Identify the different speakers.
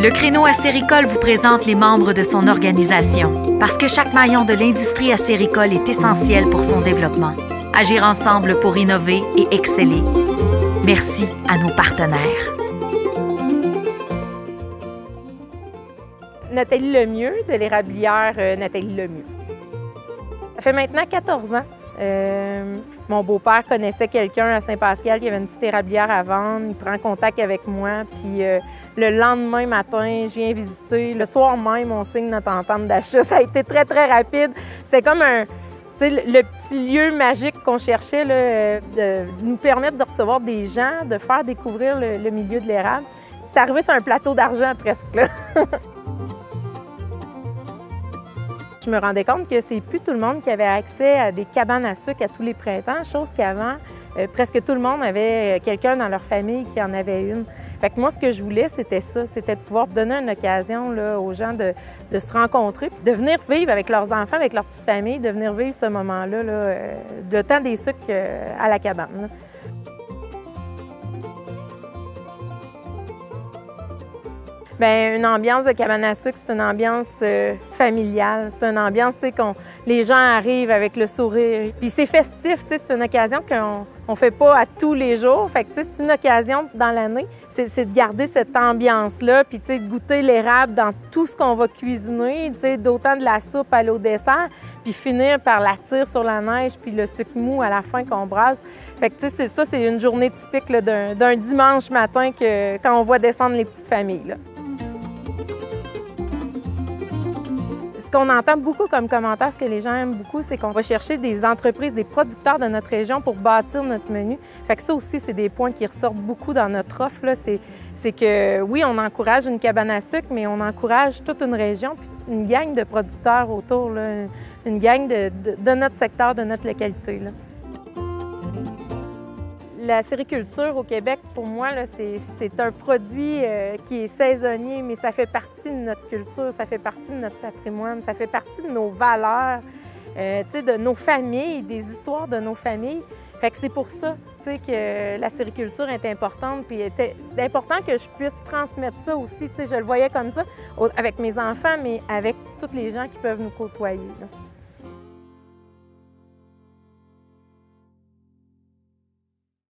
Speaker 1: Le Créneau acéricole vous présente les membres de son organisation, parce que chaque maillon de l'industrie acéricole est essentiel pour son développement. Agir ensemble pour innover et exceller. Merci à nos partenaires.
Speaker 2: Nathalie Lemieux, de l'érablière Nathalie Lemieux. Ça fait maintenant 14 ans. Mon beau-père connaissait quelqu'un à Saint-Pascal qui avait une petite érablière à vendre. Il prend contact avec moi, puis le lendemain matin, je viens visiter. Le soir même, on signe notre entente d'achat. Ça a été très, très rapide. C'était comme le petit lieu magique qu'on cherchait, là, de nous permettre de recevoir des gens, de faire découvrir le milieu de l'érable. C'est arrivé sur un plateau d'argent presque, là. Je me rendais compte que c'est plus tout le monde qui avait accès à des cabanes à sucre à tous les printemps, chose qu'avant, presque tout le monde avait quelqu'un dans leur famille qui en avait une. Fait que moi, ce que je voulais, c'était ça, c'était de pouvoir donner une occasion là, aux gens de se rencontrer, de venir vivre avec leurs enfants, avec leur petite famille, de venir vivre ce moment-là, là, le temps des sucres à la cabane. Là. Bien, une ambiance de cabane à sucre, c'est une ambiance familiale. C'est une ambiance, tu sais, les gens arrivent avec le sourire. Puis c'est festif, tu sais, c'est une occasion qu'on ne fait pas à tous les jours. Fait que, tu sais, c'est une occasion dans l'année, c'est de garder cette ambiance-là, puis, tu sais, de goûter l'érable dans tout ce qu'on va cuisiner, tu sais, d'autant de la soupe à l'eau dessert, puis finir par la tire sur la neige, puis le sucre mou à la fin qu'on brasse. Fait que, tu sais, ça, c'est une journée typique d'un dimanche matin quand on voit descendre les petites familles, là. Ce qu'on entend beaucoup comme commentaire, ce que les gens aiment beaucoup, c'est qu'on va chercher des entreprises, des producteurs de notre région pour bâtir notre menu. Fait que ça aussi, c'est des points qui ressortent beaucoup dans notre offre. C'est que oui, on encourage une cabane à sucre, mais on encourage toute une région, puis une gang de producteurs autour, là, une gang de notre secteur, de notre localité, là. La sériculture au Québec, pour moi, c'est un produit qui est saisonnier, mais ça fait partie de notre culture, ça fait partie de notre patrimoine, ça fait partie de nos valeurs, de nos familles, des histoires de nos familles. Fait que c'est pour ça que la sériculture est importante, puis c'est important que je puisse transmettre ça aussi. Je le voyais comme ça avec mes enfants, mais avec tous les gens qui peuvent nous côtoyer, là.